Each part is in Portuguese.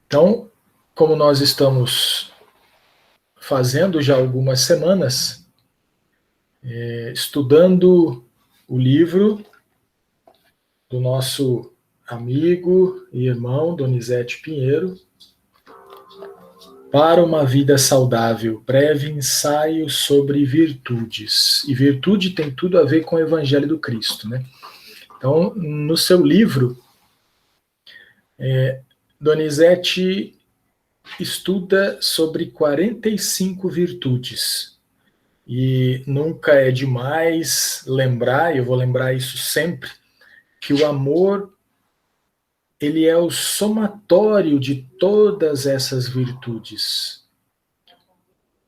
Então, como nós estamos fazendo já algumas semanas, estudando o livro do nosso amigo e irmão Donizete Pinheiro, Para uma Vida Saudável, breve ensaio sobre virtudes. E virtude tem tudo a ver com o Evangelho do Cristo, né? Então, no seu livro, Donizete estuda sobre 45 virtudes. E nunca é demais lembrar, e eu vou lembrar isso sempre, que o amor ele é o somatório de todas essas virtudes.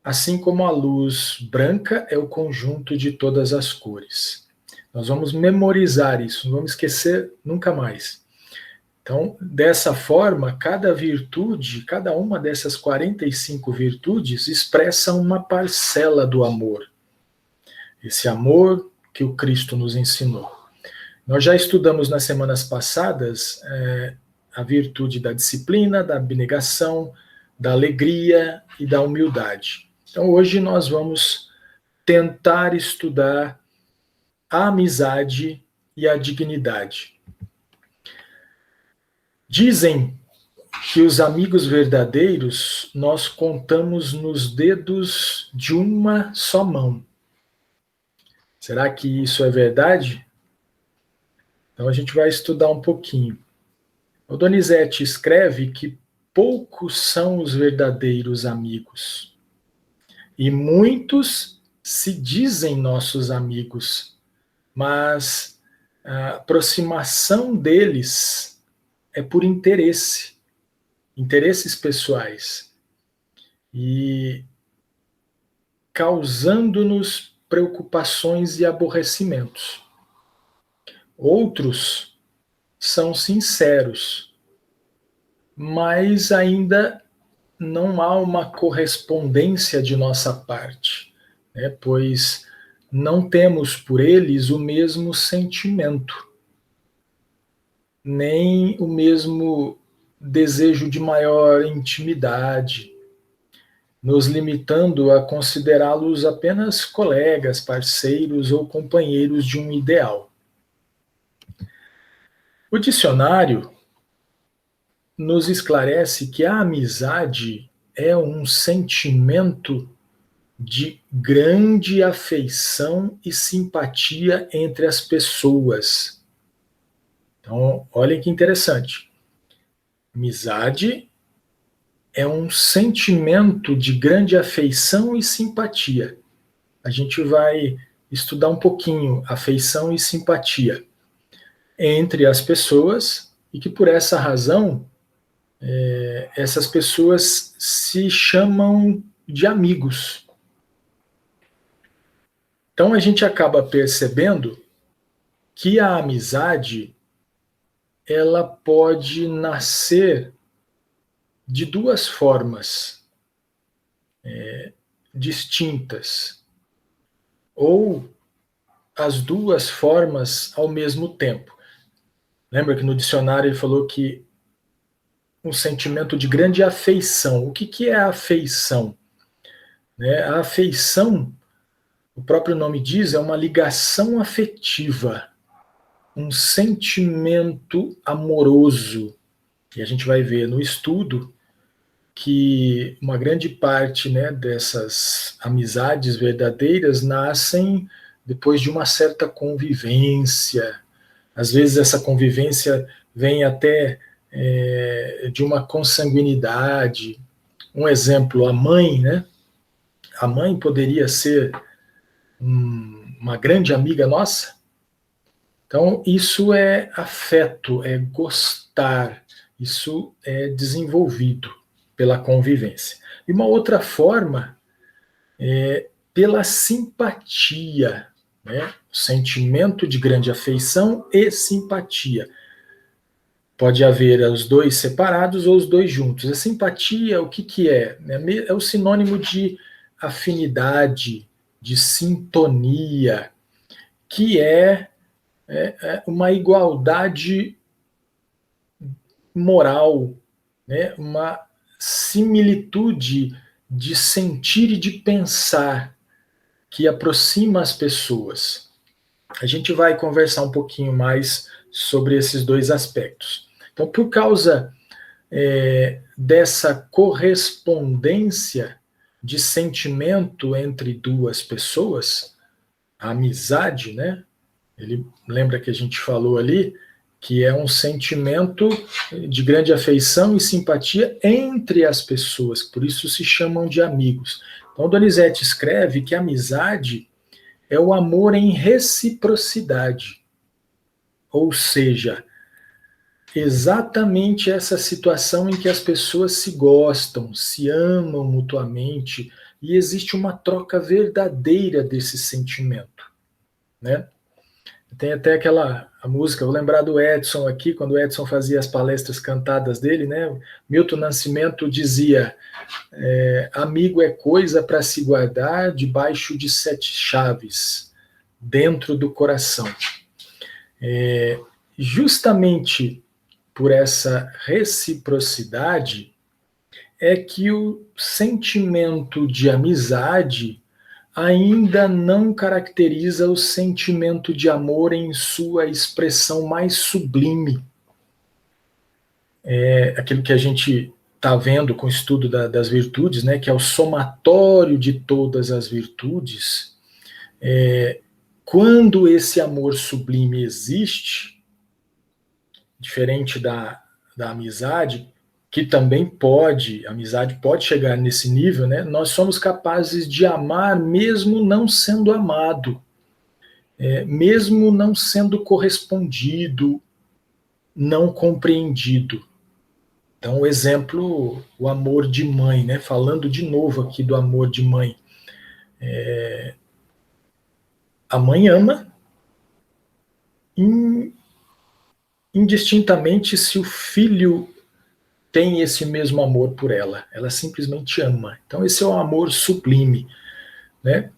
Assim como a luz branca é o conjunto de todas as cores. Nós vamos memorizar isso, não vamos esquecer nunca mais. Então, dessa forma, cada virtude, cada uma dessas 45 virtudes expressa uma parcela do amor. Esse amor que o Cristo nos ensinou. Nós já estudamos nas semanas passadas a virtude da disciplina, da abnegação, da alegria e da humildade. Então hoje nós vamos tentar estudar a amizade e a dignidade. Dizem que os amigos verdadeiros nós contamos nos dedos de uma só mão. Será que isso é verdade? Então a gente vai estudar um pouquinho. O Donizete escreve que poucos são os verdadeiros amigos. E muitos se dizem nossos amigos, mas a aproximação deles é por interesse, interesses pessoais. E causando-nos preocupações e aborrecimentos. Outros são sinceros, mas ainda não há uma correspondência de nossa parte, né? Pois não temos por eles o mesmo sentimento, nem o mesmo desejo de maior intimidade, nos limitando a considerá-los apenas colegas, parceiros ou companheiros de um ideal. O dicionário nos esclarece que a amizade é um sentimento de grande afeição e simpatia entre as pessoas. Então, olhem que interessante. Amizade é um sentimento de grande afeição e simpatia. A gente vai estudar um pouquinho afeição e simpatia entre as pessoas e que por essa razão essas pessoas se chamam de amigos. Então a gente acaba percebendo que a amizade ela pode nascer de duas formas distintas, ou as duas formas ao mesmo tempo. Lembra que no dicionário ele falou que um sentimento de grande afeição. O que é a afeição? A afeição, o próprio nome diz, é uma ligação afetiva, um sentimento amoroso. E a gente vai ver no estudo que uma grande parte, né, dessas amizades verdadeiras nascem depois de uma certa convivência. Às vezes essa convivência vem até de uma consanguinidade. Um exemplo, a mãe, né? A mãe poderia ser uma grande amiga nossa. Então, isso é afeto, é gostar, isso é desenvolvido pela convivência. E uma outra forma é pela simpatia, né? O sentimento de grande afeição e simpatia. Pode haver os dois separados ou os dois juntos. A simpatia, o que é? É o sinônimo de afinidade, de sintonia, que é uma igualdade moral, né, uma similitude de sentir e de pensar que aproxima as pessoas. A gente vai conversar um pouquinho mais sobre esses dois aspectos. Então, por causa dessa correspondência de sentimento entre duas pessoas, a amizade, né? Ele lembra que a gente falou ali que é um sentimento de grande afeição e simpatia entre as pessoas, por isso se chamam de amigos. Então, Donizete escreve que a amizade é o amor em reciprocidade, ou seja, exatamente essa situação em que as pessoas se gostam, se amam mutuamente e existe uma troca verdadeira desse sentimento, né? Tem até a música, vou lembrar do Edson aqui, quando o Edson fazia as palestras cantadas dele, né? Milton Nascimento dizia: amigo é coisa para se guardar debaixo de 7 chaves, dentro do coração. Justamente por essa reciprocidade é que o sentimento de amizade ainda não caracteriza o sentimento de amor em sua expressão mais sublime. Aquilo que a gente está vendo com o estudo das virtudes, né, que é o somatório de todas as virtudes. Quando esse amor sublime existe, diferente da amizade, que também a amizade pode chegar nesse nível, né? Nós somos capazes de amar mesmo não sendo amado, mesmo não sendo correspondido, não compreendido. Então, o exemplo, o amor de mãe, né? Falando de novo aqui do amor de mãe. A mãe ama indistintamente se o filho tem esse mesmo amor por ela. Ela simplesmente ama. Então, esse é o amor sublime, né?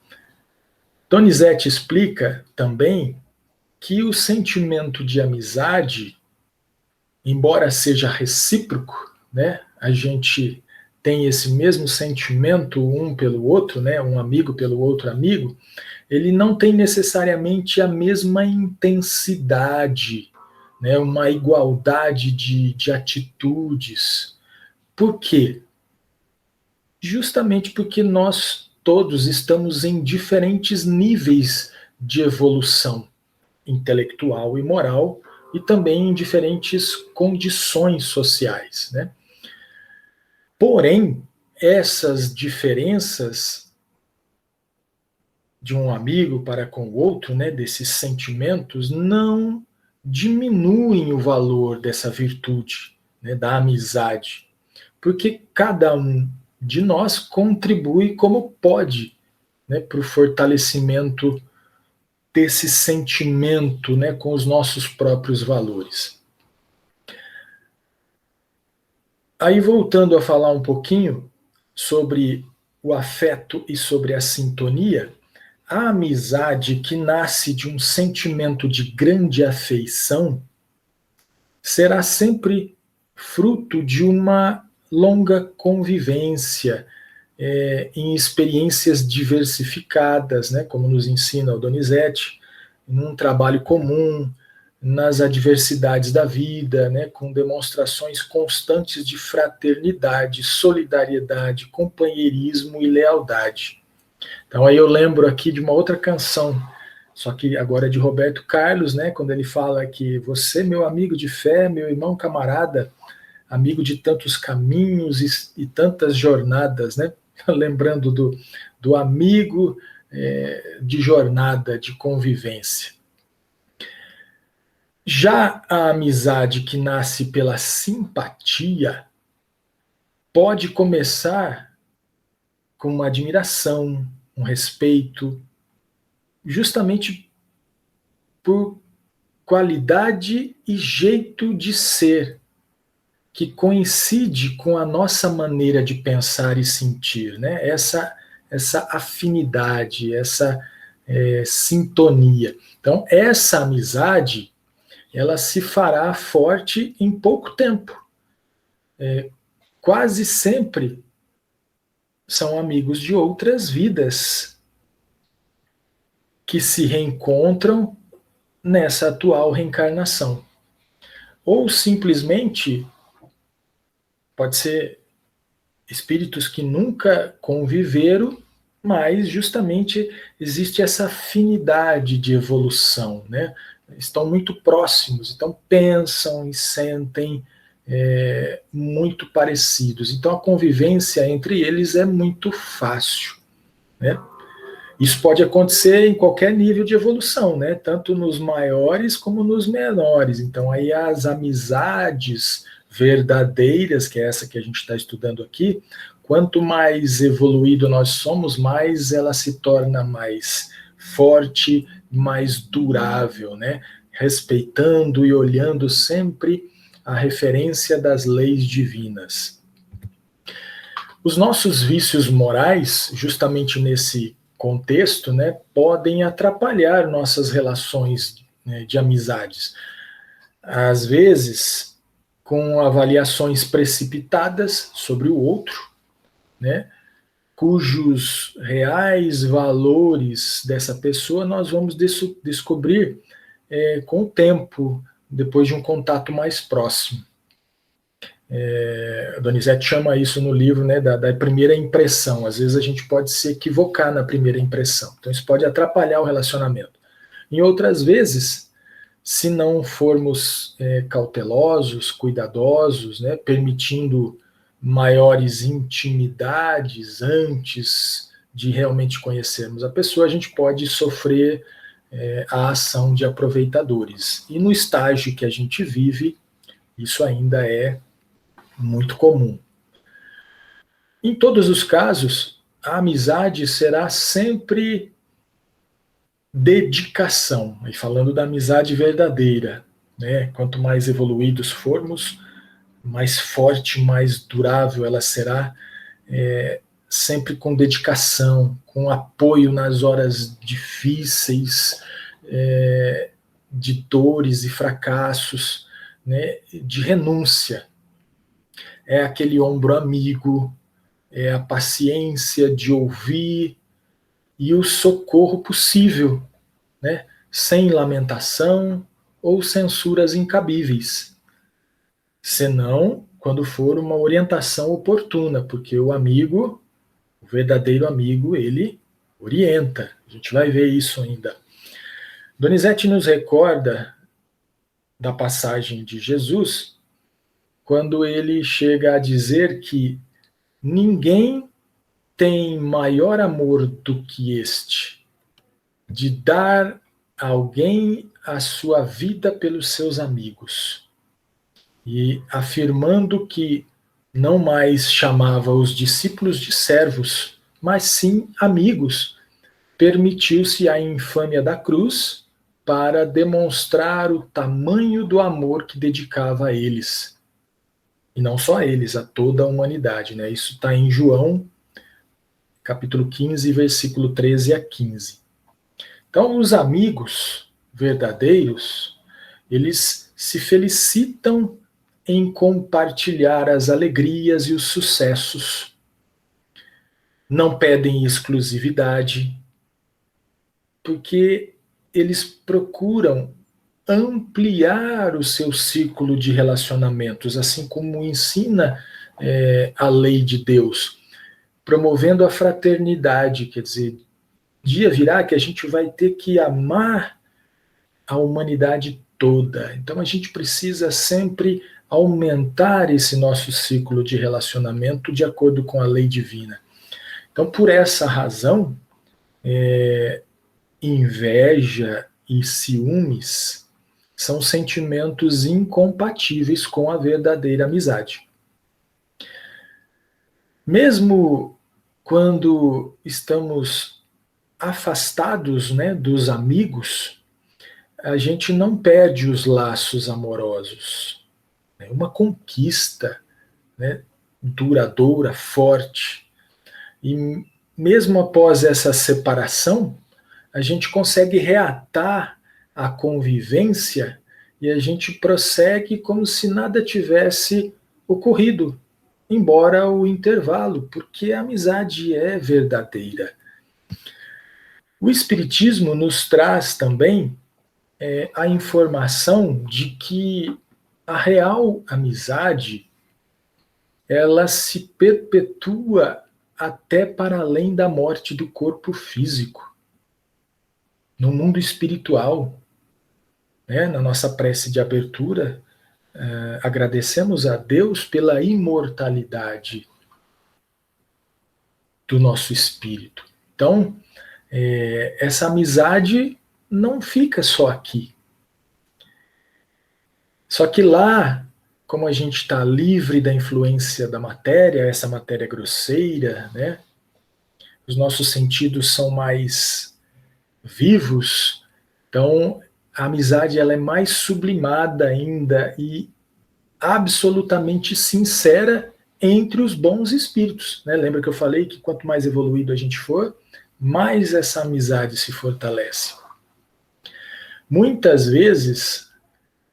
Donizete explica também que o sentimento de amizade, embora seja recíproco, né? A gente tem esse mesmo sentimento um pelo outro, né? Um amigo pelo outro amigo, ele não tem necessariamente a mesma intensidade, né? Uma igualdade de atitudes. Por quê? Justamente porque nós todos estamos em diferentes níveis de evolução intelectual e moral e também em diferentes condições sociais, né? Porém, essas diferenças de um amigo para com o outro, né, desses sentimentos, não diminuem o valor dessa virtude, né, da amizade, porque cada um de nós contribui como pode, né, para o fortalecimento desse sentimento, né, com os nossos próprios valores. Aí, voltando a falar um pouquinho sobre o afeto e sobre a sintonia, a amizade que nasce de um sentimento de grande afeição será sempre fruto de uma longa convivência, em experiências diversificadas, né, como nos ensina o Donizete, num trabalho comum, nas adversidades da vida, né, com demonstrações constantes de fraternidade, solidariedade, companheirismo e lealdade. Então aí eu lembro aqui de uma outra canção, só que agora é de Roberto Carlos, né, quando ele fala que você, meu amigo de fé, meu irmão camarada, amigo de tantos caminhos e tantas jornadas, né? Lembrando do amigo de jornada, de convivência. Já a amizade que nasce pela simpatia pode começar com uma admiração, um respeito, justamente por qualidade e jeito de ser, que coincide com a nossa maneira de pensar e sentir, né? Essa afinidade, essa sintonia. Então, essa amizade, ela se fará forte em pouco tempo. quase sempre são amigos de outras vidas que se reencontram nessa atual reencarnação. Ou simplesmente pode ser espíritos que nunca conviveram, mas justamente existe essa afinidade de evolução, né? Estão muito próximos, então pensam e sentem muito parecidos. Então a convivência entre eles é muito fácil, né? Isso pode acontecer em qualquer nível de evolução, né? Tanto nos maiores como nos menores. Então aí as amizades verdadeiras, que é essa que a gente está estudando aqui, quanto mais evoluído nós somos, mais ela se torna mais forte, mais durável, né? Respeitando e olhando sempre a referência das leis divinas. Os nossos vícios morais, justamente nesse contexto, né, podem atrapalhar nossas relações, né, de amizades. Às vezes, com avaliações precipitadas sobre o outro, né, cujos reais valores dessa pessoa nós vamos descobrir com o tempo, depois de um contato mais próximo. Donizete chama isso no livro, né, da primeira impressão. Às vezes a gente pode se equivocar na primeira impressão. Então isso pode atrapalhar o relacionamento. Em outras vezes, se não formos cautelosos, cuidadosos, né, permitindo maiores intimidades antes de realmente conhecermos a pessoa, a gente pode sofrer a ação de aproveitadores. E no estágio que a gente vive, isso ainda é muito comum. Em todos os casos, a amizade será sempre dedicação. E falando da amizade verdadeira, né? Quanto mais evoluídos formos, mais forte, mais durável ela será, sempre com dedicação, com apoio nas horas difíceis, de dores e fracassos, né? De renúncia. É aquele ombro amigo, é a paciência de ouvir e o socorro possível, né? Sem lamentação ou censuras incabíveis. Senão, quando for uma orientação oportuna, porque o amigo, o verdadeiro amigo, ele orienta. A gente vai ver isso ainda. Donizete nos recorda da passagem de Jesus, quando ele chega a dizer que ninguém tem maior amor do que este, de dar a alguém a sua vida pelos seus amigos. E afirmando que não mais chamava os discípulos de servos, mas sim amigos, permitiu-se a infâmia da cruz para demonstrar o tamanho do amor que dedicava a eles. E não só a eles, a toda a humanidade, né? Isso está em João, capítulo 15, versículo 13 a 15. Então, os amigos verdadeiros, eles se felicitam em compartilhar as alegrias e os sucessos. Não pedem exclusividade, porque eles procuram ampliar o seu ciclo de relacionamentos, assim como ensina a lei de Deus, promovendo a fraternidade, quer dizer, dia virá que a gente vai ter que amar a humanidade toda. Então a gente precisa sempre aumentar esse nosso ciclo de relacionamento de acordo com a lei divina. Então, por essa razão, inveja e ciúmes são sentimentos incompatíveis com a verdadeira amizade. Mesmo quando estamos afastados, né, dos amigos, a gente não perde os laços amorosos. É uma conquista, né, duradoura, forte. E mesmo após essa separação, a gente consegue reatar a convivência e a gente prossegue como se nada tivesse ocorrido. embora o intervalo, porque a amizade é verdadeira. O Espiritismo nos traz também a informação de que a real amizade ela se perpetua até para além da morte do corpo físico, no mundo espiritual. Né? Na nossa prece de abertura, agradecemos a Deus pela imortalidade do nosso espírito. Então, essa amizade não fica só aqui. Só que lá, como a gente está livre da influência da matéria, essa matéria grosseira, né? Os nossos sentidos são mais vivos, então a amizade ela é mais sublimada ainda e absolutamente sincera entre os bons espíritos. Né? Lembra que eu falei que quanto mais evoluído a gente for, mais essa amizade se fortalece. Muitas vezes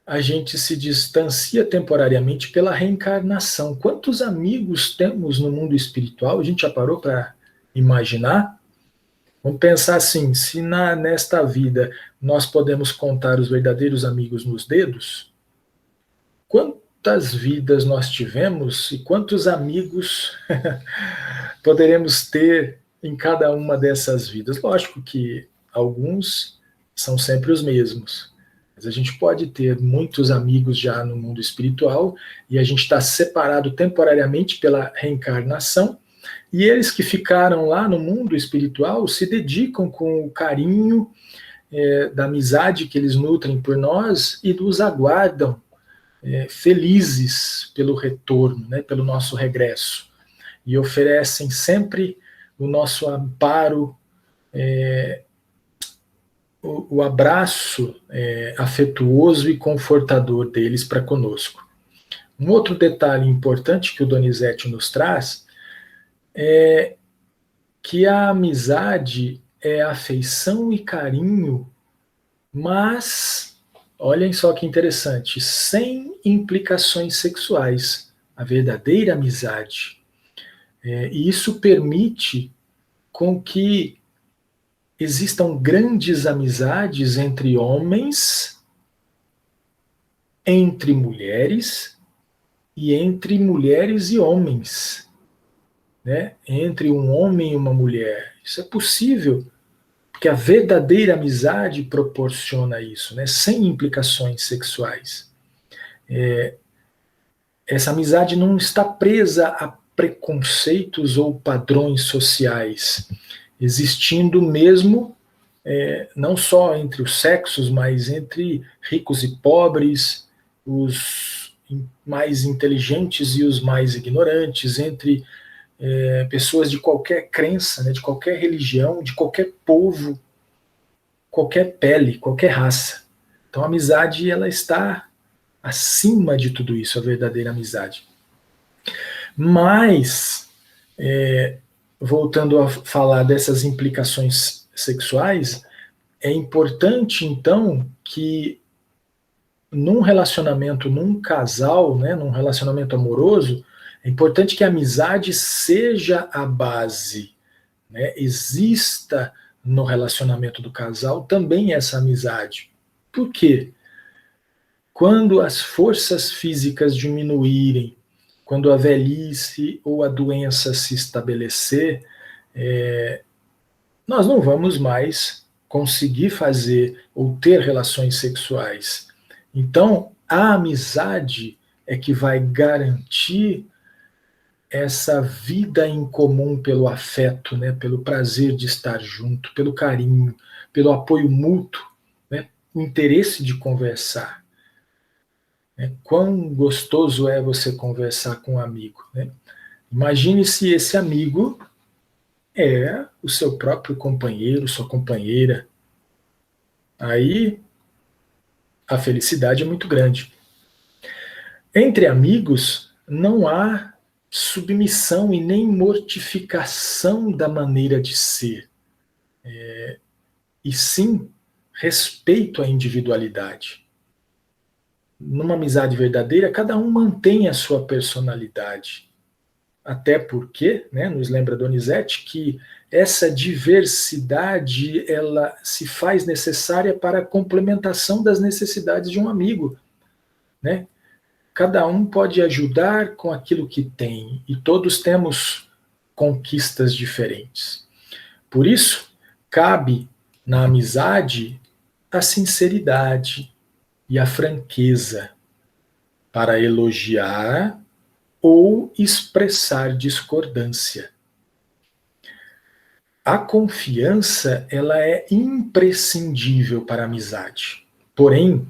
a gente se distancia temporariamente pela reencarnação. Quantos amigos temos no mundo espiritual? A gente já parou para imaginar? Vamos pensar assim, se nesta vida nós podemos contar os verdadeiros amigos nos dedos, quantas vidas nós tivemos e quantos amigos poderemos ter em cada uma dessas vidas? Lógico que alguns são sempre os mesmos, mas a gente pode ter muitos amigos já no mundo espiritual e a gente está separado temporariamente pela reencarnação. E eles que ficaram lá no mundo espiritual se dedicam com o carinho da amizade que eles nutrem por nós e nos aguardam felizes pelo retorno, né, pelo nosso regresso. E oferecem sempre o nosso amparo, o abraço afetuoso e confortador deles para conosco. Um outro detalhe importante que o Donizete nos traz é que a amizade é afeição e carinho, mas, olhem só que interessante, sem implicações sexuais. A verdadeira amizade. E isso permite com que existam grandes amizades entre homens, entre mulheres e entre mulheres e homens. Né? Entre um homem e uma mulher. Isso é possível, porque a verdadeira amizade proporciona isso, né? Sem implicações sexuais. Essa amizade não está presa a preconceitos ou padrões sociais, existindo mesmo não só entre os sexos, mas entre ricos e pobres, os mais inteligentes e os mais ignorantes, entre pessoas de qualquer crença, né, de qualquer religião, de qualquer povo, qualquer pele, qualquer raça. Então a amizade ela está acima de tudo isso, a verdadeira amizade. Mas, voltando a falar dessas implicações sexuais, é importante então que num relacionamento, num casal, né, num relacionamento amoroso, é importante que a amizade seja a base, né? Exista no relacionamento do casal também essa amizade. Por quê? Quando as forças físicas diminuírem, quando a velhice ou a doença se estabelecer, nós não vamos mais conseguir fazer ou ter relações sexuais. Então, a amizade é que vai garantir essa vida em comum pelo afeto, né, pelo prazer de estar junto, pelo carinho, pelo apoio mútuo, né, o interesse de conversar. Né, quão gostoso é você conversar com um amigo. Né? Imagine se esse amigo é o seu próprio companheiro, sua companheira. Aí a felicidade é muito grande. Entre amigos não há submissão e nem mortificação da maneira de ser, e sim respeito à individualidade. Numa amizade verdadeira, cada um mantém a sua personalidade. até porque, né, nos lembra Donizete, que essa diversidade ela se faz necessária para a complementação das necessidades de um amigo, né? Cada um pode ajudar com aquilo que tem, e todos temos conquistas diferentes. Por isso, cabe na amizade a sinceridade e a franqueza para elogiar ou expressar discordância. A confiança, ela é imprescindível para a amizade. Porém,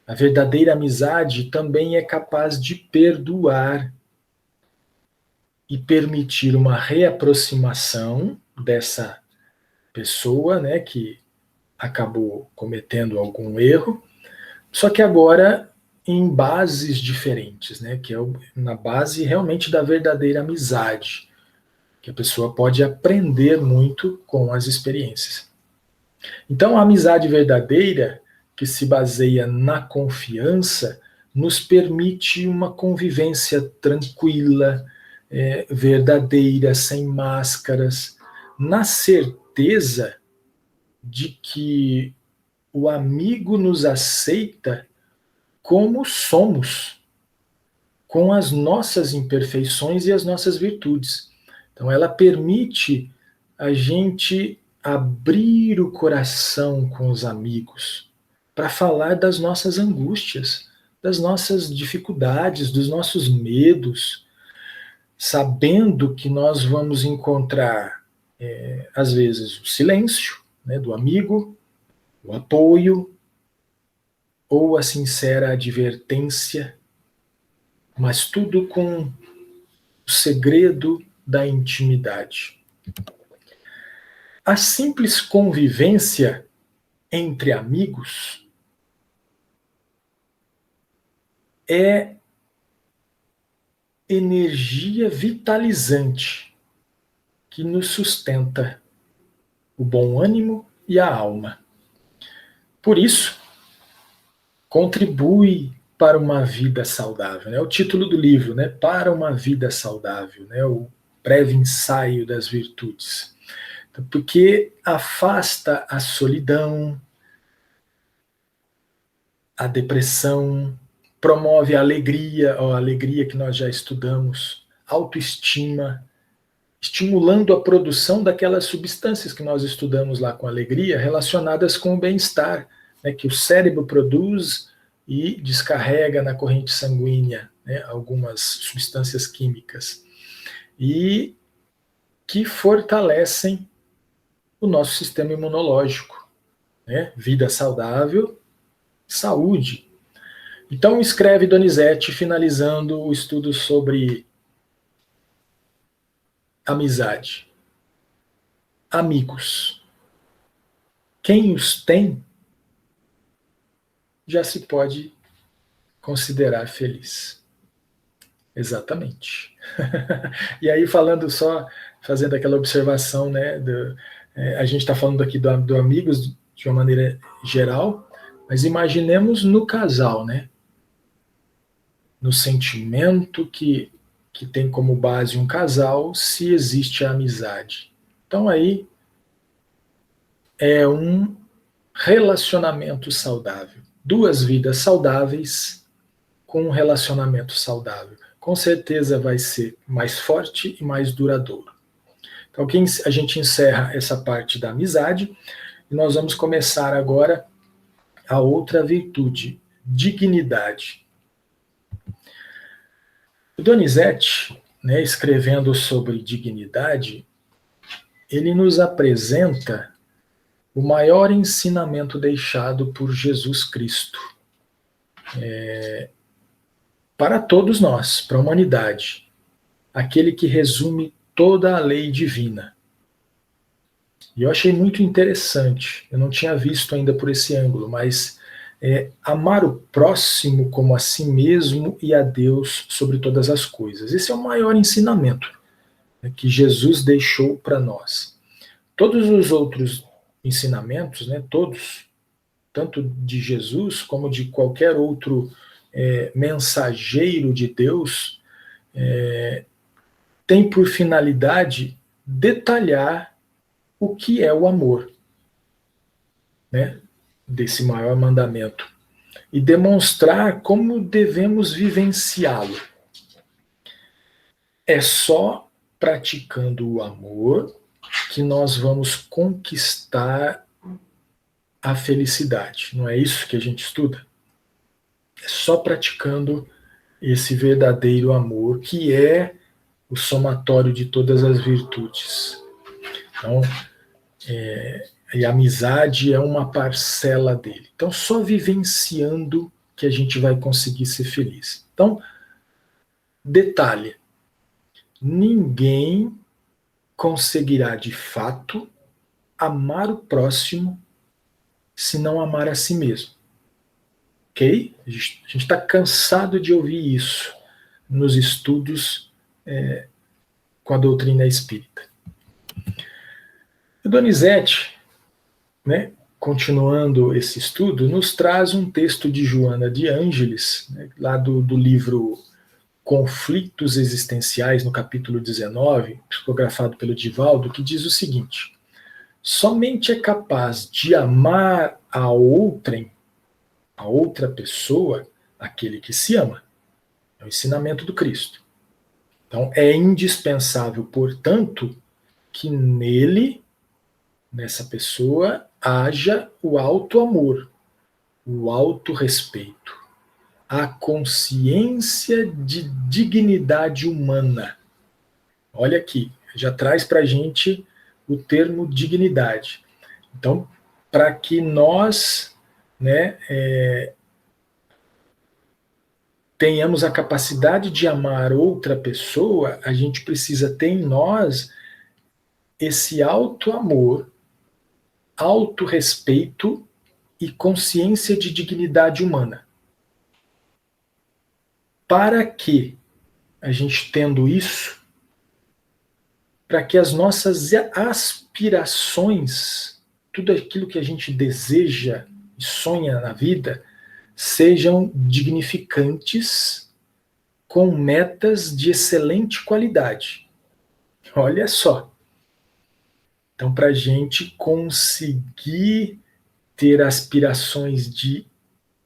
a verdadeira amizade também é capaz de perdoar e permitir uma reaproximação dessa pessoa, né, que acabou cometendo algum erro, só que agora em bases diferentes, né, que é na base realmente da verdadeira amizade, que a pessoa pode aprender muito com as experiências. Então, a amizade verdadeira, que se baseia na confiança, nos permite uma convivência tranquila, verdadeira, sem máscaras, na certeza de que o amigo nos aceita como somos, com as nossas imperfeições e as nossas virtudes. Então, ela permite a gente abrir o coração com os amigos para falar das nossas angústias, das nossas dificuldades, dos nossos medos, sabendo que nós vamos encontrar, às vezes, o silêncio, né, do amigo, o apoio ou a sincera advertência, mas tudo com o segredo da intimidade. A simples convivência entre amigos é energia vitalizante que nos sustenta o bom ânimo e a alma. Por isso, contribui para uma vida saudável. É o título do livro, né? Para uma vida saudável, né? O breve ensaio das virtudes. Então, porque afasta a solidão, a depressão, promove a alegria que nós já estudamos, autoestima, estimulando a produção daquelas substâncias que nós estudamos lá com alegria, relacionadas com o bem-estar, né, que o cérebro produz e descarrega na corrente sanguínea, né, algumas substâncias químicas, e que fortalecem o nosso sistema imunológico, né, vida saudável, saúde. Então escreve Donizete, finalizando o estudo sobre amizade. Amigos. Quem os tem já se pode considerar feliz. Exatamente. E aí, fazendo aquela observação, né, a gente está falando aqui do amigos de uma maneira geral, mas imaginemos no casal, né? No sentimento que tem como base um casal, se existe a amizade. Então aí é um relacionamento saudável. Duas vidas saudáveis com um relacionamento saudável. Com certeza vai ser mais forte e mais duradouro. Então aqui a gente encerra essa parte da amizade e nós vamos começar agora a outra virtude, dignidade. O Donizete, né, escrevendo sobre dignidade, ele nos apresenta o maior ensinamento deixado por Jesus Cristo para todos nós, para a humanidade, aquele que resume toda a lei divina. E eu achei muito interessante, eu não tinha visto ainda por esse ângulo, mas amar o próximo como a si mesmo e a Deus sobre todas as coisas. Esse é o maior ensinamento, né, que Jesus deixou para nós. Todos os outros ensinamentos, né, todos, tanto de Jesus como de qualquer outro mensageiro de Deus, tem por finalidade detalhar o que é o amor, né, desse maior mandamento, e demonstrar como devemos vivenciá-lo. É só praticando o amor que nós vamos conquistar a felicidade. Não é isso que a gente estuda? É só praticando esse verdadeiro amor, que é o somatório de todas as virtudes. Então, e a amizade é uma parcela dele. Então, só vivenciando que a gente vai conseguir ser feliz. Então, detalhe: ninguém conseguirá de fato amar o próximo se não amar a si mesmo. Ok? A gente está cansado de ouvir isso nos estudos com a doutrina espírita. O Donizete, né, continuando esse estudo, nos traz um texto de Joana de Ângeles, né, lá do livro Conflitos Existenciais, no capítulo 19, psicografado pelo Divaldo, que diz o seguinte: somente é capaz de amar a outra pessoa aquele que se ama. É o ensinamento do Cristo. Então, é indispensável, portanto, que nessa pessoa, haja o auto-amor, o auto-respeito, a consciência de dignidade humana. Olha aqui, já traz para a gente o termo dignidade. Então, para que nós, né, tenhamos a capacidade de amar outra pessoa, a gente precisa ter em nós esse auto-amor, auto-respeito e consciência de dignidade humana. Para que a gente tendo isso, para que as nossas aspirações, tudo aquilo que a gente deseja e sonha na vida, sejam dignificantes, com metas de excelente qualidade. Olha só. Então, para a gente conseguir ter aspirações de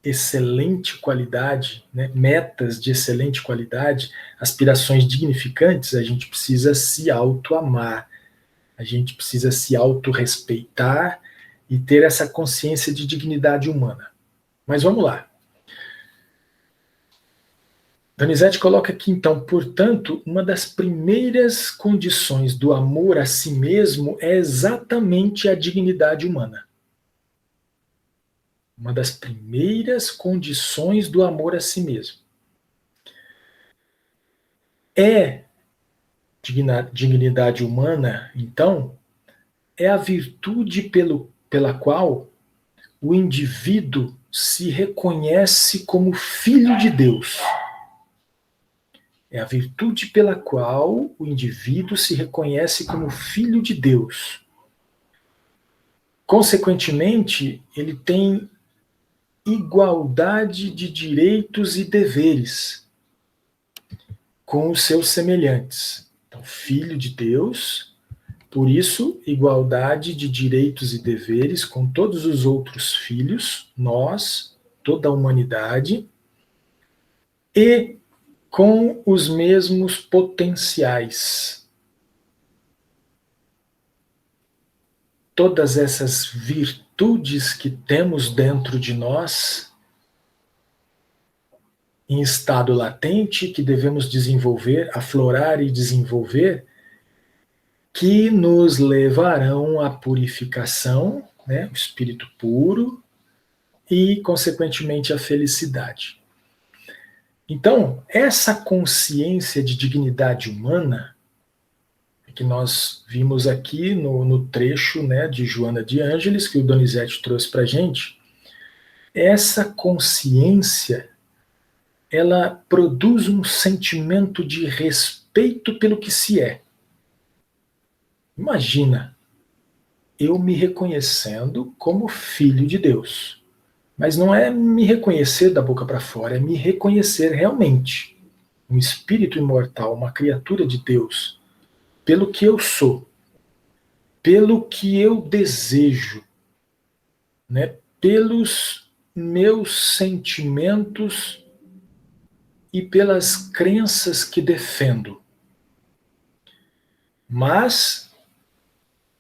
excelente qualidade, né, metas de excelente qualidade, aspirações dignificantes, a gente precisa se auto-amar, a gente precisa se auto-respeitar e ter essa consciência de dignidade humana. Mas vamos lá. Donizete coloca aqui, então, portanto, uma das primeiras condições do amor a si mesmo é exatamente a dignidade humana. Uma das primeiras condições do amor a si mesmo. Dignidade humana, então, é a virtude pela qual o indivíduo se reconhece como filho de Deus. É a virtude pela qual o indivíduo se reconhece como filho de Deus. Consequentemente, ele tem igualdade de direitos e deveres com os seus semelhantes. Então, filho de Deus, por isso, igualdade de direitos e deveres com todos os outros filhos, nós, toda a humanidade, e com os mesmos potenciais. Todas essas virtudes que temos dentro de nós, em estado latente, que devemos desenvolver, aflorar e desenvolver, que nos levarão à purificação, né, o espírito puro, e, consequentemente, à felicidade. Então, essa consciência de dignidade humana, que nós vimos aqui no trecho, né, de Joana de Ângeles, que o Donizete trouxe para a gente, essa consciência, ela produz um sentimento de respeito pelo que se é. Imagina, eu me reconhecendo como filho de Deus. Mas não é me reconhecer da boca para fora, é me reconhecer realmente. um espírito imortal, uma criatura de Deus, pelo que eu sou, pelo que eu desejo, né, pelos meus sentimentos e pelas crenças que defendo. Mas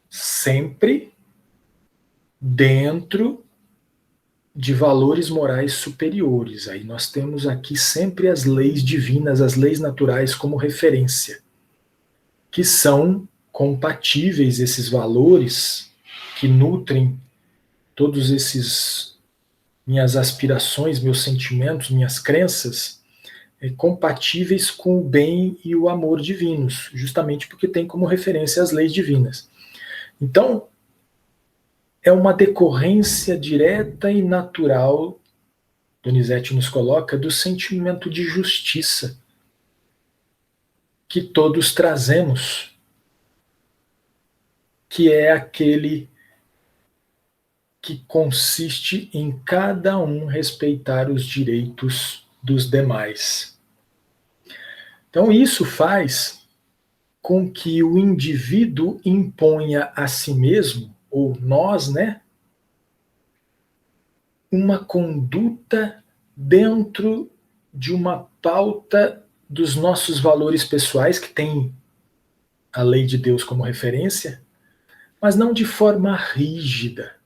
sempre dentro de valores morais superiores. Aí nós temos aqui sempre as leis divinas, as leis naturais como referência, que são compatíveis, esses valores que nutrem todos esses minhas aspirações, meus sentimentos, minhas crenças, compatíveis com o bem e o amor divinos, justamente porque tem como referência as leis divinas. Então, é uma decorrência direta e natural, Donizete nos coloca, do sentimento de justiça que todos trazemos, que é aquele que consiste em cada um respeitar os direitos dos demais. Então, isso faz com que o indivíduo imponha a si mesmo, ou nós, né, uma conduta dentro de uma pauta dos nossos valores pessoais, que tem a lei de Deus como referência, mas não de forma rígida.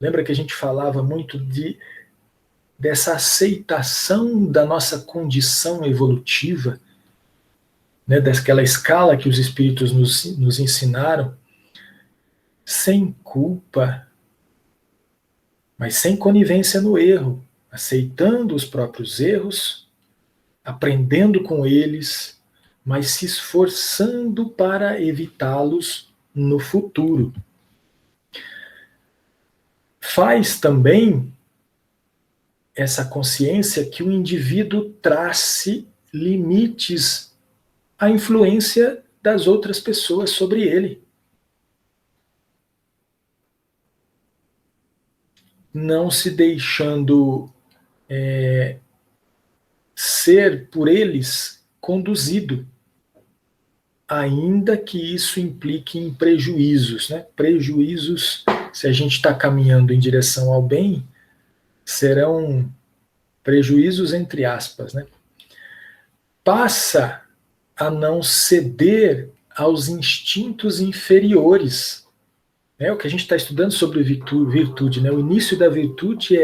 Lembra que a gente falava muito dessa aceitação da nossa condição evolutiva, né, daquela escala que os espíritos nos ensinaram, sem culpa, mas sem conivência no erro, aceitando os próprios erros, aprendendo com eles, mas se esforçando para evitá-los no futuro. Faz também essa consciência que o indivíduo trace limites à influência das outras pessoas sobre ele. Não se deixando ser por eles conduzido, ainda que isso implique em prejuízos, né? Prejuízos, se a gente está caminhando em direção ao bem, serão prejuízos entre aspas, né? Passa a não ceder aos instintos inferiores. É o que a gente está estudando sobre virtude, né? O início da virtude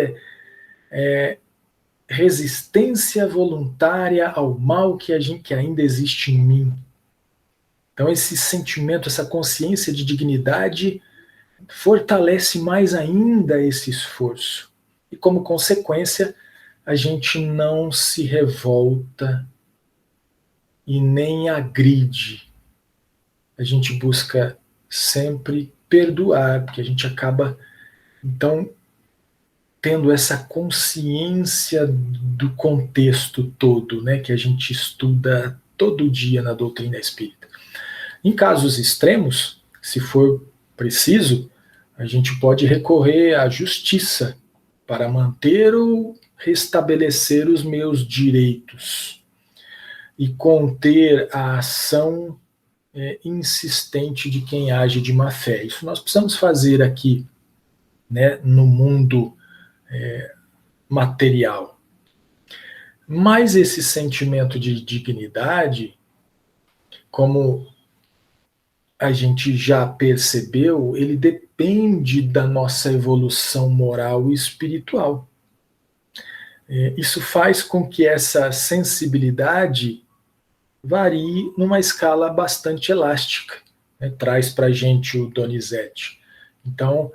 é resistência voluntária ao mal que ainda existe em mim. Então esse sentimento, essa consciência de dignidade fortalece mais ainda esse esforço. E como consequência, a gente não se revolta e nem agride. A gente busca sempre perdoar, porque a gente acaba, então, tendo essa consciência do contexto todo, né, que a gente estuda todo dia na doutrina espírita. Em casos extremos, se for preciso, a gente pode recorrer à justiça para manter ou restabelecer os meus direitos e conter a ação insistente de quem age de má fé. Isso nós precisamos fazer aqui, né, no mundo material. Mas esse sentimento de dignidade, como a gente já percebeu, ele depende da nossa evolução moral e espiritual. Isso faz com que essa sensibilidade varie numa escala bastante elástica, né? Traz para a gente o Donizete. Então,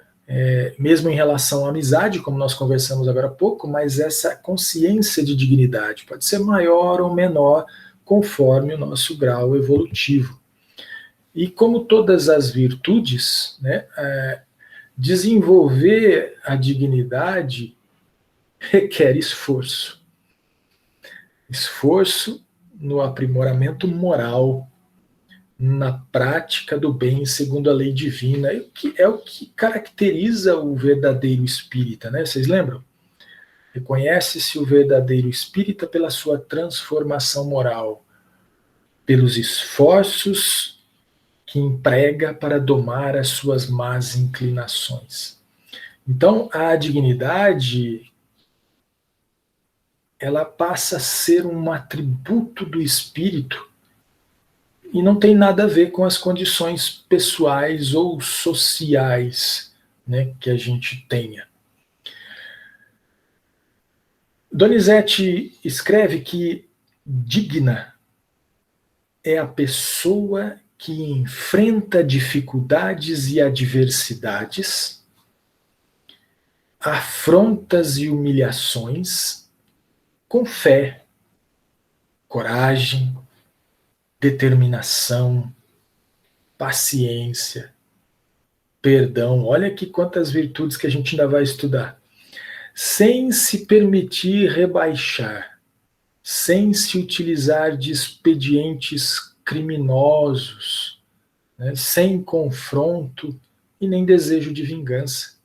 mesmo em relação à amizade, como nós conversamos agora há pouco, mas essa consciência de dignidade pode ser maior ou menor conforme o nosso grau evolutivo. E como todas as virtudes, né, desenvolver a dignidade requer esforço. Esforço no aprimoramento moral, na prática do bem segundo a lei divina, é o que caracteriza o verdadeiro espírita, né? Vocês lembram? Reconhece-se o verdadeiro espírita pela sua transformação moral, pelos esforços que emprega para domar as suas más inclinações. Então, a dignidade, ela passa a ser um atributo do espírito e não tem nada a ver com as condições pessoais ou sociais, né, que a gente tenha. Donizete escreve que digna é a pessoa que enfrenta dificuldades e adversidades, afrontas e humilhações com fé, coragem, determinação, paciência, perdão. Olha aqui quantas virtudes que a gente ainda vai estudar. Sem se permitir rebaixar, sem se utilizar de expedientes criminosos, né, sem confronto e nem desejo de vingança.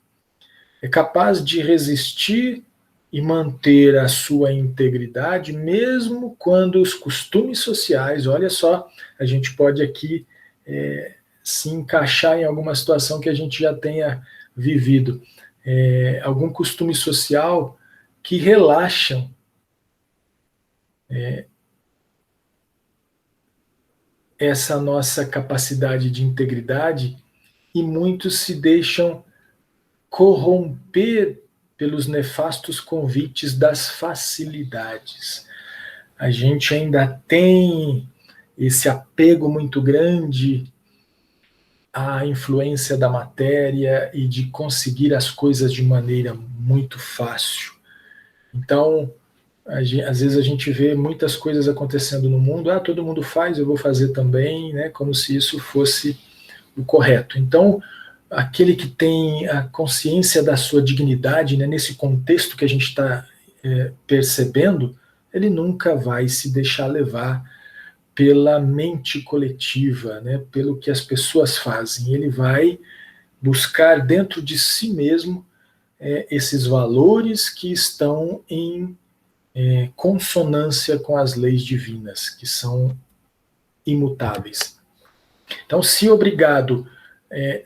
É capaz de resistir e manter a sua integridade, mesmo quando os costumes sociais, olha só, a gente pode aqui se encaixar em alguma situação que a gente já tenha vivido. Algum costume social que relaxam essa nossa capacidade de integridade e muitos se deixam corromper pelos nefastos convites das facilidades. A gente ainda tem esse apego muito grande à influência da matéria e de conseguir as coisas de maneira muito fácil. Então, às vezes a gente vê muitas coisas acontecendo no mundo, todo mundo faz, eu vou fazer também, né, como se isso fosse o correto. Então, aquele que tem a consciência da sua dignidade, né, nesse contexto que a gente está percebendo, ele nunca vai se deixar levar pela mente coletiva, né, pelo que as pessoas fazem. Ele vai buscar dentro de si mesmo esses valores que estão em consonância com as leis divinas, que são imutáveis. Então, se obrigado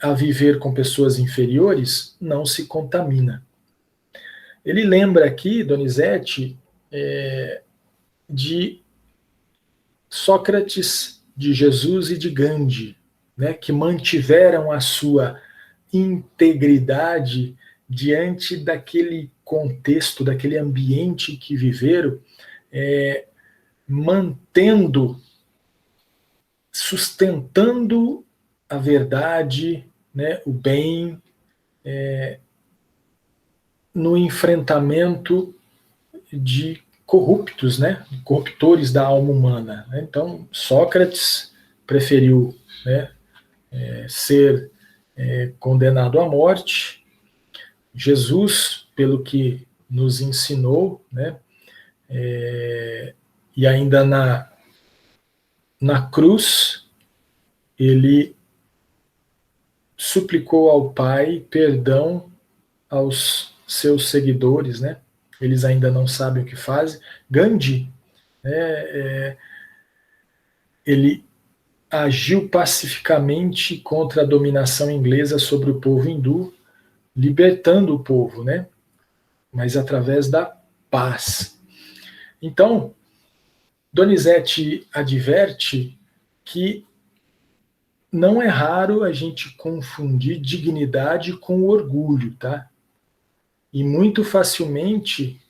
a viver com pessoas inferiores, não se contamina. Ele lembra aqui, Donizete, de Sócrates, de Jesus e de Gandhi, né, que mantiveram a sua integridade diante daquele contexto, daquele ambiente que viveram, mantendo, sustentando a verdade, né, o bem, no enfrentamento de corruptos, né, corruptores da alma humana. Então, Sócrates preferiu, né, ser condenado à morte. Jesus, pelo que nos ensinou, né, e ainda na cruz, ele suplicou ao Pai perdão aos seus seguidores, né? Eles ainda não sabem o que fazem. Gandhi, ele agiu pacificamente contra a dominação inglesa sobre o povo hindu, libertando o povo, né? Mas através da paz. Então, Donizete adverte que não é raro a gente confundir dignidade com orgulho, tá? E muito facilmente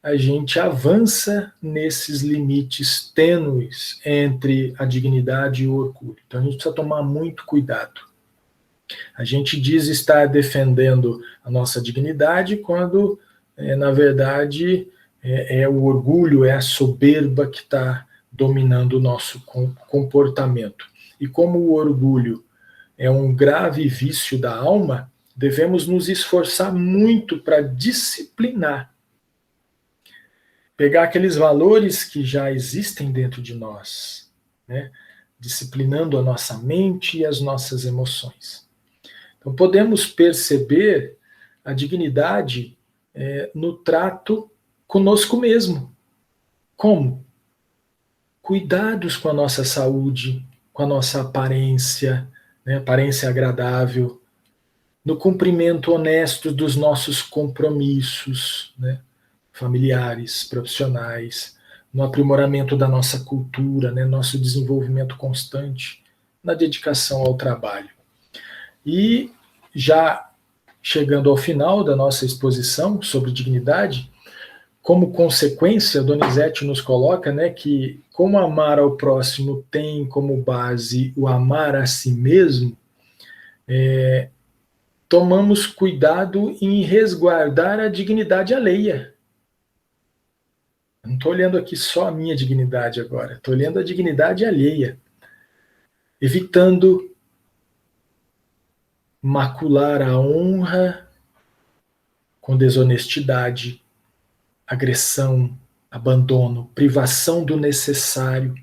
a gente avança nesses limites tênues entre a dignidade e o orgulho. Então a gente precisa tomar muito cuidado. A gente diz estar defendendo a nossa dignidade quando, na verdade, é o orgulho, é a soberba que está dominando o nosso comportamento. E como o orgulho é um grave vício da alma, devemos nos esforçar muito para disciplinar, pegar aqueles valores que já existem dentro de nós, né? Disciplinando a nossa mente e as nossas emoções. Então podemos perceber a dignidade no trato conosco mesmo. Como? cuidados com a nossa saúde, com a nossa aparência, né, aparência agradável, no cumprimento honesto dos nossos compromissos, né, familiares, profissionais, no aprimoramento da nossa cultura, né, nosso desenvolvimento constante, na dedicação ao trabalho. E já chegando ao final da nossa exposição sobre dignidade, como consequência, Donizete nos coloca, né, que como amar ao próximo tem como base o amar a si mesmo, tomamos cuidado em resguardar a dignidade alheia. Não estou olhando aqui só a minha dignidade agora, estou olhando a dignidade alheia, evitando macular a honra com desonestidade, agressão, abandono, privação do necessário,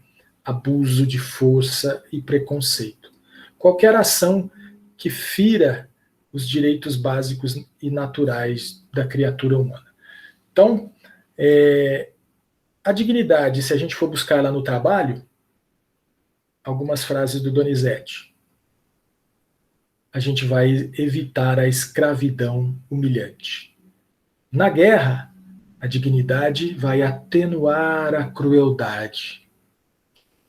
abuso de força e preconceito. Qualquer ação que fira os direitos básicos e naturais da criatura humana. Então, a dignidade, se a gente for buscar lá no trabalho, algumas frases do Donizete, a gente vai evitar a escravidão humilhante. Na guerra, a dignidade vai atenuar a crueldade.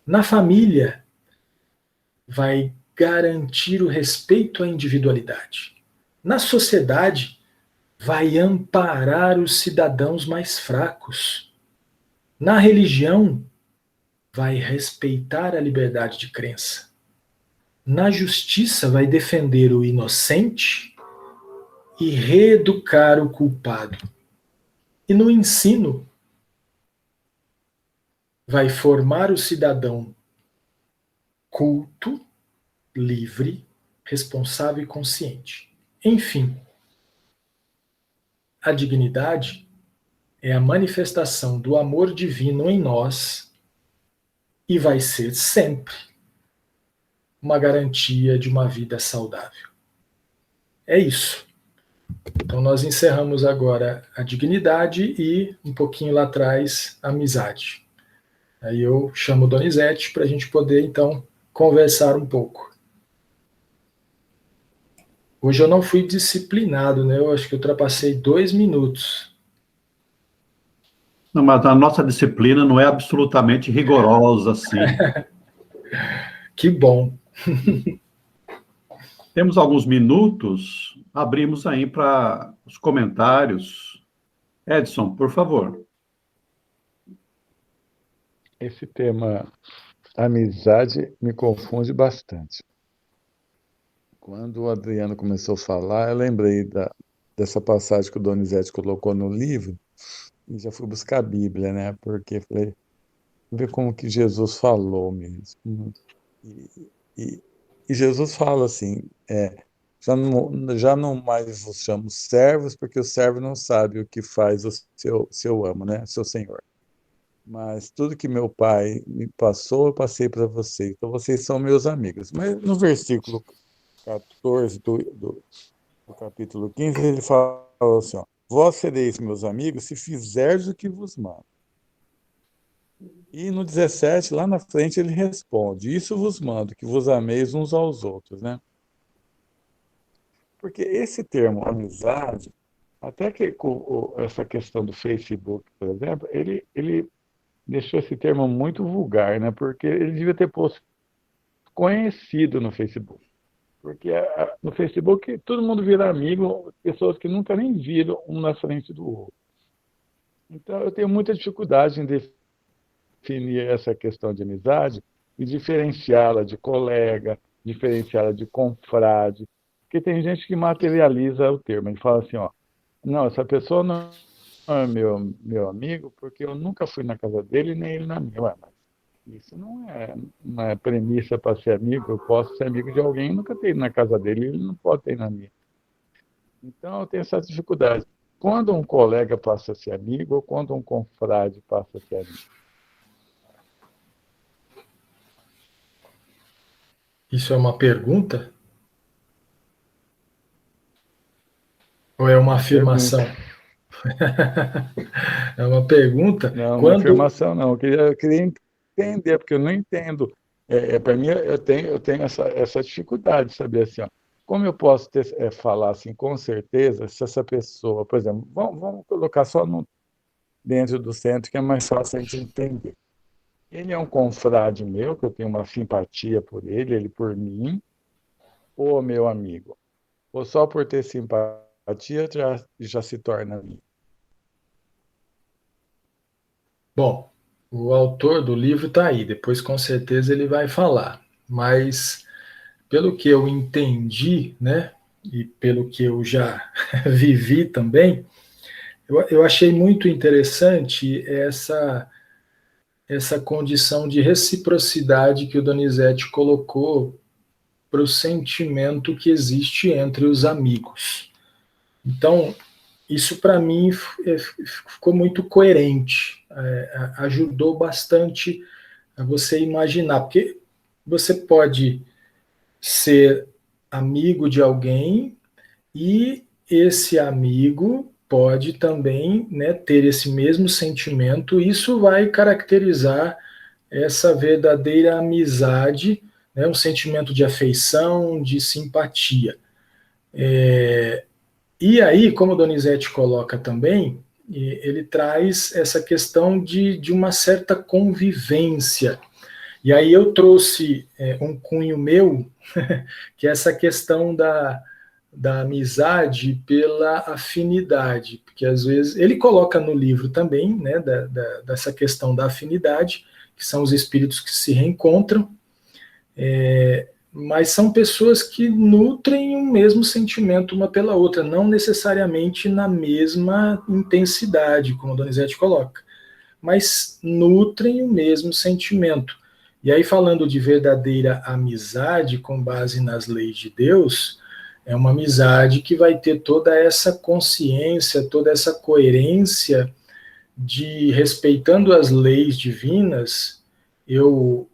Na família, vai garantir o respeito à individualidade. Na sociedade, vai amparar os cidadãos mais fracos. Na religião, vai respeitar a liberdade de crença. Na justiça, vai defender o inocente e reeducar o culpado. E no ensino, vai formar o cidadão culto, livre, responsável e consciente. Enfim, a dignidade é a manifestação do amor divino em nós e vai ser sempre uma garantia de uma vida saudável. É isso. Então nós encerramos agora a dignidade e, um pouquinho lá atrás, a amizade. Aí eu chamo o Donizete para a gente poder, então, conversar um pouco. Hoje eu não fui disciplinado, né? Eu acho que eu ultrapassei 2 minutos. Não, mas a nossa disciplina não é absolutamente rigorosa, assim. Que bom. Temos alguns minutos, abrimos aí para os comentários. Edson, por favor. Esse tema amizade me confunde bastante. Quando o Adriano começou a falar, eu lembrei dessa passagem que o Donizete colocou no livro e já fui buscar a Bíblia, né? Porque falei, ver como que Jesus falou mesmo. E, e Jesus fala assim, já não mais vos chamo servos, porque o servo não sabe o que faz o seu amo, né? Seu senhor. Mas tudo que meu pai me passou, eu passei para vocês. Então, vocês são meus amigos. Mas no versículo 14 do capítulo 15, ele fala assim, ó, vós sereis meus amigos se fizerdes o que vos mando. E no 17, lá na frente, ele responde, isso vos mando, que vos ameis uns aos outros, né? Porque esse termo amizade, até que com essa questão do Facebook, por exemplo, ele deixou esse termo muito vulgar, né? Porque ele devia ter posto conhecido no Facebook. Porque no Facebook todo mundo vira amigo, pessoas que nunca nem viram um na frente do outro. Então eu tenho muita dificuldade em definir essa questão de amizade e diferenciá-la de colega, diferenciá-la de confrade, porque tem gente que materializa o termo, ele fala assim, ó, não, essa pessoa não é meu amigo porque eu nunca fui na casa dele nem ele na minha. Ué, mas isso não é premissa para ser amigo. Eu posso ser amigo de alguém e nunca ter ido na casa dele, ele não pode ter ido na minha. Então, eu tenho essa dificuldade. Quando um colega passa a ser amigo ou quando um confrade passa a ser amigo? Isso é uma pergunta? Ou é uma afirmação? É uma pergunta. Não, uma Quando afirmação não. Eu queria entender, porque eu não entendo. Para mim, eu tenho essa dificuldade de saber assim, ó, como eu posso falar assim, com certeza, se essa pessoa, por exemplo, vamos colocar só dentro do centro, que é mais fácil a gente entender. Ele é um confrade meu, que eu tenho uma simpatia por ele, ele por mim, ou meu amigo? Ou só por ter simpatia já se torna amigo? Bom, o autor do livro está aí, depois com certeza ele vai falar. Mas, pelo que eu entendi, né, e pelo que eu já vivi também, eu achei muito interessante essa condição de reciprocidade que o Donizete colocou para o sentimento que existe entre os amigos. Então, isso para mim ficou muito coerente, ajudou bastante a você imaginar, porque você pode ser amigo de alguém e esse amigo pode também, né, ter esse mesmo sentimento. Isso vai caracterizar essa verdadeira amizade, né, um sentimento de afeição, de simpatia. E aí, como o Donizete coloca também, ele traz essa questão de uma certa convivência. E aí eu trouxe um cunho meu, que é essa questão da amizade pela afinidade, porque às vezes ele coloca no livro também, né, dessa questão da afinidade, que são os espíritos que se reencontram, mas são pessoas que nutrem o mesmo sentimento uma pela outra, não necessariamente na mesma intensidade, como o Donizete coloca, mas nutrem o mesmo sentimento. E aí, falando de verdadeira amizade com base nas leis de Deus, é uma amizade que vai ter toda essa consciência, toda essa coerência de, respeitando as leis divinas, eu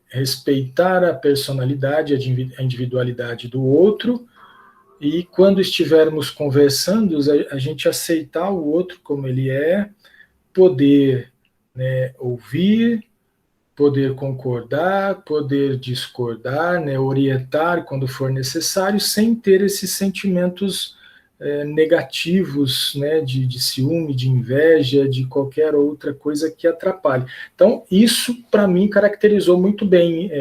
respeitar a personalidade, a individualidade do outro, e quando estivermos conversando, a gente aceitar o outro como ele é, poder, né, ouvir, poder concordar, poder discordar, né, orientar quando for necessário, sem ter esses sentimentos negativos, né, de ciúme, de inveja, de qualquer outra coisa que atrapalhe. Então, isso, para mim, caracterizou muito bem,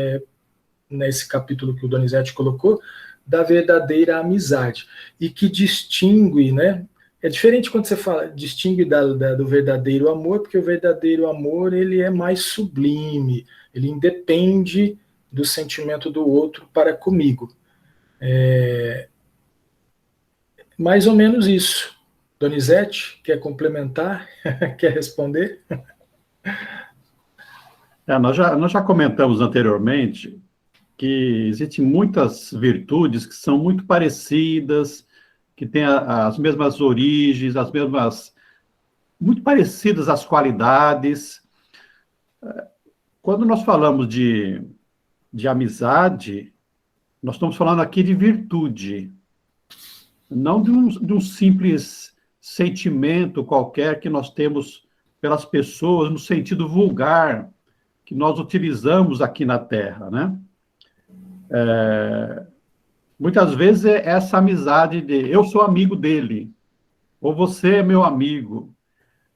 nesse capítulo que o Donizete colocou, da verdadeira amizade, e que distingue, né, é diferente quando você fala, distingue do verdadeiro amor, porque o verdadeiro amor ele é mais sublime, ele independe do sentimento do outro para comigo. Mais ou menos isso. Donizete, quer complementar? Quer responder? Nós já comentamos anteriormente que existem muitas virtudes que são muito parecidas, que têm as mesmas origens, muito parecidas as qualidades. Quando nós falamos de amizade, nós estamos falando aqui de virtude, não de um simples sentimento qualquer que nós temos pelas pessoas no sentido vulgar que nós utilizamos aqui na Terra, né? Muitas vezes é essa amizade de eu sou amigo dele, ou você é meu amigo,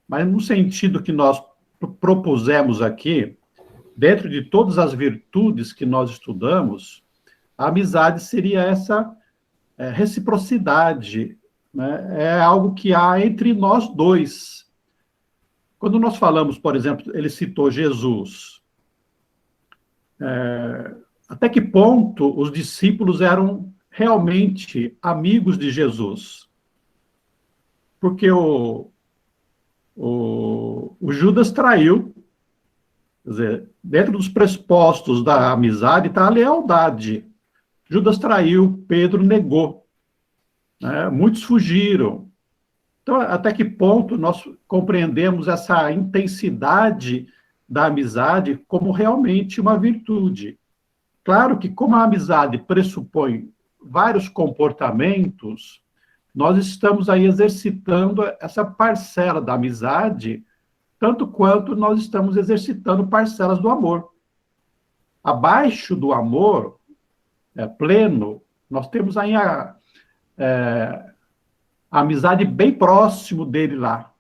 mas no sentido que nós propusemos aqui, dentro de todas as virtudes que nós estudamos, a amizade seria essa reciprocidade, né? É algo que há entre nós dois. Quando nós falamos, por exemplo, ele citou Jesus, até que ponto os discípulos eram realmente amigos de Jesus? Porque o Judas traiu, quer dizer, dentro dos pressupostos da amizade está a lealdade. Judas traiu, Pedro negou, né? Muitos fugiram. Então, até que ponto nós compreendemos essa intensidade da amizade como realmente uma virtude? Claro que, como a amizade pressupõe vários comportamentos, nós estamos aí exercitando essa parcela da amizade tanto quanto nós estamos exercitando parcelas do amor. Abaixo do amor pleno, nós temos aí a amizade bem próximo dele lá.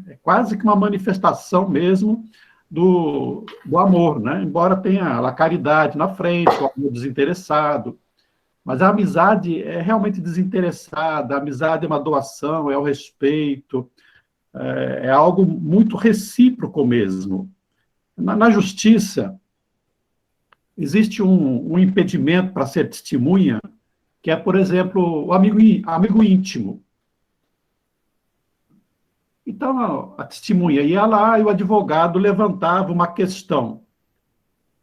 É quase que uma manifestação mesmo do amor, né? Embora tenha a caridade na frente, o amor desinteressado. Mas a amizade é realmente desinteressada, a amizade é uma doação, é o respeito, é algo muito recíproco mesmo. Na justiça, existe um impedimento para ser testemunha, que é, por exemplo, o amigo íntimo. Então, a testemunha ia lá e o advogado levantava uma questão.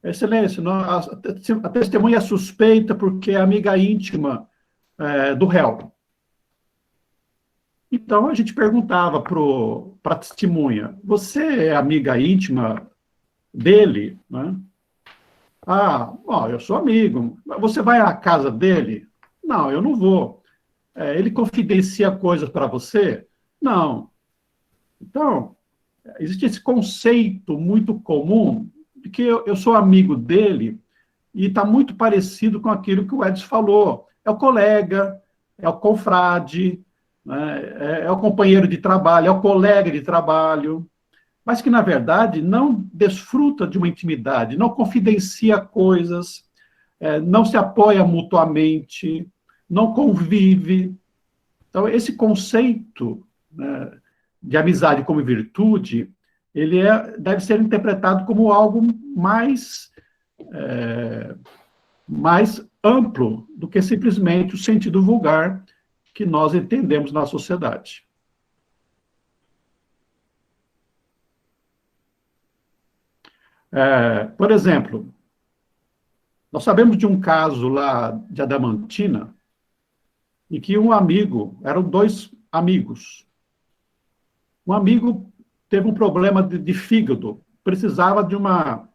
Excelência, a testemunha é suspeita porque é amiga íntima do réu. Então, a gente perguntava para a testemunha, você é amiga íntima dele? Né? Bom, eu sou amigo. Você vai à casa dele? Não, eu não vou. Ele confidencia coisas para você? Não. Então, existe esse conceito muito comum de que eu sou amigo dele e está muito parecido com aquilo que o Edson falou. É o colega, é o confrade, né? É o companheiro de trabalho, é o colega de trabalho, mas que, na verdade, não desfruta de uma intimidade, não confidencia coisas, não se apoia mutuamente, não convive. Então, esse conceito, né, de amizade como virtude, ele deve ser interpretado como algo mais amplo do que simplesmente o sentido vulgar que nós entendemos na sociedade. Por exemplo, nós sabemos de um caso lá de Adamantina, em que eram dois amigos. Um amigo teve um problema de fígado, precisava de uma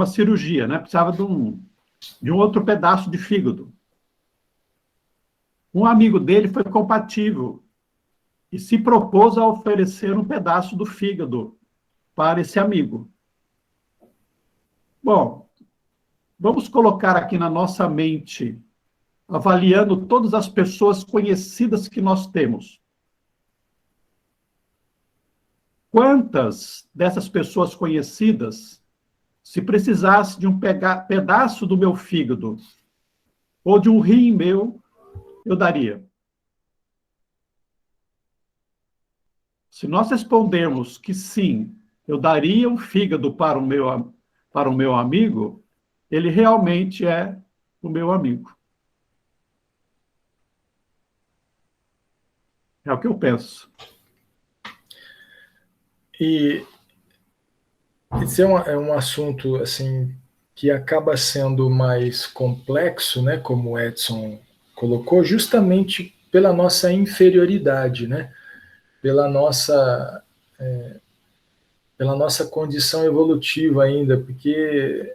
cirurgia, né? Precisava de um outro pedaço de fígado. Um amigo dele foi compatível e se propôs a oferecer um pedaço do fígado para esse amigo. Bom, vamos colocar aqui na nossa mente, avaliando todas as pessoas conhecidas que nós temos. Quantas dessas pessoas conhecidas, se precisasse de um pedaço do meu fígado ou de um rim meu, eu daria? Se nós respondermos que sim, eu daria um fígado para o meu amigo, ele realmente é o meu amigo. É o que eu penso. E esse é um assunto assim que acaba sendo mais complexo, né, como o Edson colocou, justamente pela nossa inferioridade, né, pela nossa condição evolutiva ainda, porque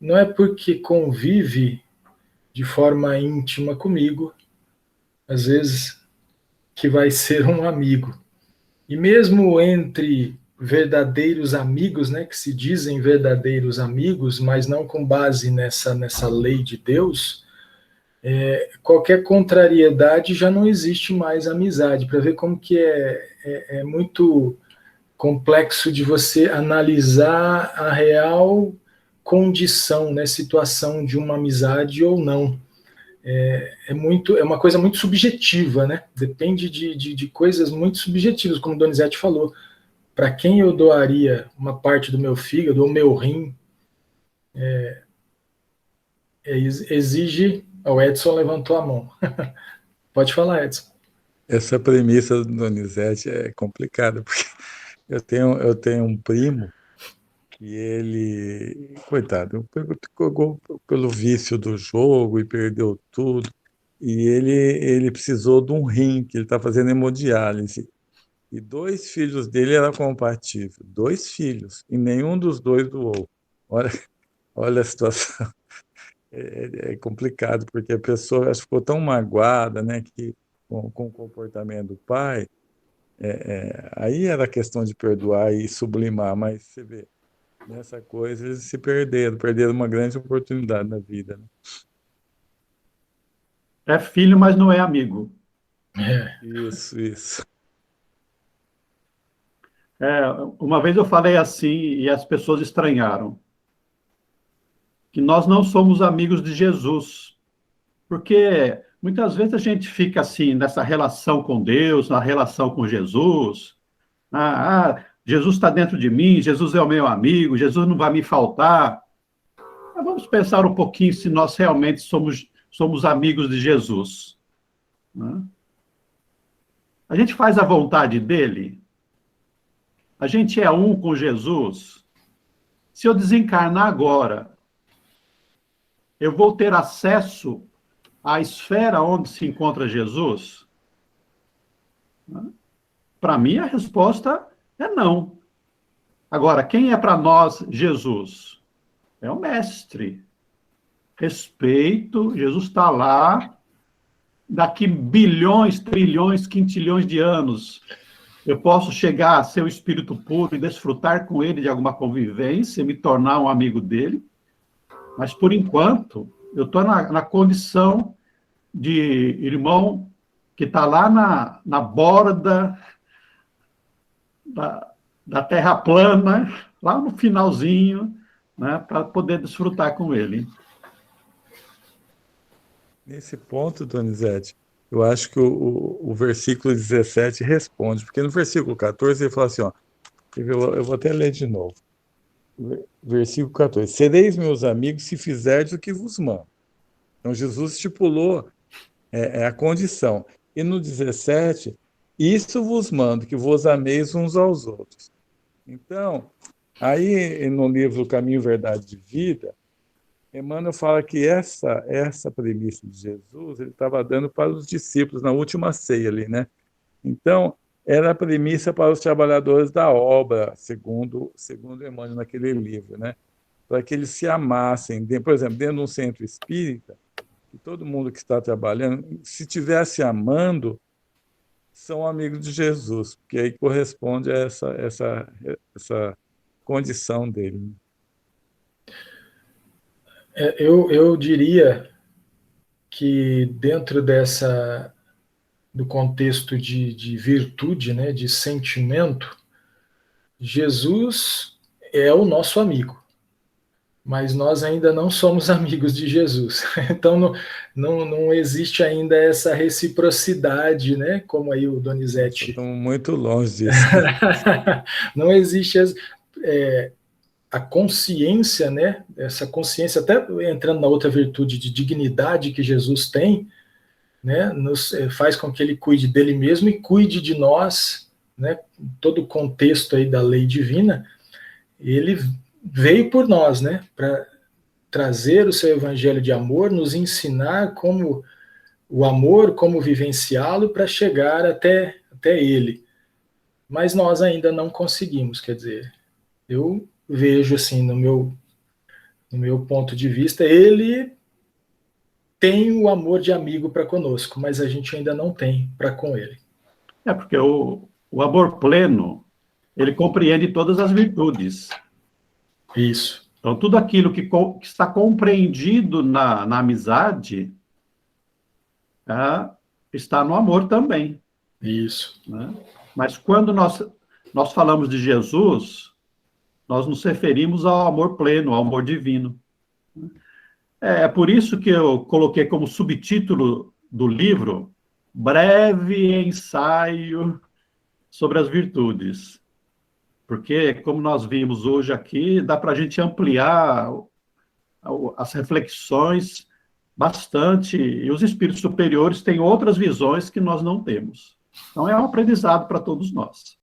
não é porque convive de forma íntima comigo, às vezes, que vai ser um amigo. E mesmo entre verdadeiros amigos, né, que se dizem verdadeiros amigos, mas não com base nessa lei de Deus, qualquer contrariedade já não existe mais amizade, para ver como que é muito complexo de você analisar a real condição, né, situação de uma amizade ou não. É uma coisa muito subjetiva, né? Depende de coisas muito subjetivas, como o Donizete falou. Para quem eu doaria uma parte do meu fígado ou meu rim, exige. O Edson levantou a mão. Pode falar, Edson. Essa premissa do Donizete é complicada, porque eu tenho um primo que ele, coitado, pegou pelo vício do jogo e perdeu tudo. E ele precisou de um rim, que ele está fazendo hemodiálise. E 2 filhos dele eram compatíveis. 2 filhos. E nenhum dos 2 doou. Olha a situação. É complicado, porque a pessoa acho que ficou tão magoada, né, que com o comportamento do pai, aí era questão de perdoar e sublimar, mas você vê, nessa coisa eles se perderam uma grande oportunidade na vida, né? É filho, mas não é amigo. É, Isso. Uma vez eu falei assim e as pessoas estranharam, que nós não somos amigos de Jesus, porque muitas vezes a gente fica assim nessa relação com Deus, na relação com Jesus. Jesus está dentro de mim, Jesus é o meu amigo, Jesus não vai me faltar. Mas vamos pensar um pouquinho se nós realmente somos amigos de Jesus, né? A gente faz a vontade dele? A gente é um com Jesus? Se eu desencarnar agora, eu vou ter acesso à esfera onde se encontra Jesus? Para mim, a resposta é não. Agora, quem é para nós Jesus? É o mestre. Respeito, Jesus está lá. Daqui bilhões, trilhões, quintilhões de anos, eu posso chegar a ser o espírito puro e desfrutar com ele de alguma convivência, me tornar um amigo dele. Mas, por enquanto, eu estou na condição de irmão que está lá na borda da terra plana, lá no finalzinho, né, para poder desfrutar com ele. Nesse ponto, Donizete, eu acho que o versículo 17 responde, porque no versículo 14 ele fala assim, ó, eu vou até ler de novo. Versículo 14: sereis meus amigos se fizerdes o que vos mando. Então Jesus estipulou a condição. E no 17, isso vos mando, que vos ameis uns aos outros. Então, aí no livro Caminho, Verdade e Vida, Emmanuel fala que essa premissa de Jesus ele estava dando para os discípulos na última ceia ali, né? Então, era a premissa para os trabalhadores da obra, segundo Emmanuel naquele livro, né? Para que eles se amassem. Por exemplo, dentro de um centro espírita, que todo mundo que está trabalhando, se estivesse amando, são amigos de Jesus, porque aí corresponde a essa condição dele. eu diria que dentro do contexto de virtude, né, de sentimento, Jesus é o nosso amigo, mas nós ainda não somos amigos de Jesus. Então não existe ainda essa reciprocidade, né? Como aí o Donizete. Estamos muito longe disso. Não existe a consciência, né? Essa consciência, até entrando na outra virtude de dignidade que Jesus tem, né? Faz com que ele cuide dele mesmo e cuide de nós, né? Todo o contexto aí da lei divina, ele veio por nós, né? Para trazer o seu evangelho de amor, nos ensinar como o amor, como vivenciá-lo para chegar até ele. Mas nós ainda não conseguimos, quer dizer, eu vejo assim no meu ponto de vista, ele tem o amor de amigo para conosco, mas a gente ainda não tem para com ele. Porque o amor pleno, ele compreende todas as virtudes. Isso. Então, tudo aquilo que está compreendido na amizade está no amor também. Isso. Né? Mas quando nós falamos de Jesus, nós nos referimos ao amor pleno, ao amor divino. É por isso que eu coloquei como subtítulo do livro Breve Ensaio sobre as Virtudes. Porque, como nós vimos hoje aqui, dá para a gente ampliar as reflexões bastante, e os espíritos superiores têm outras visões que nós não temos. Então, é um aprendizado para todos nós.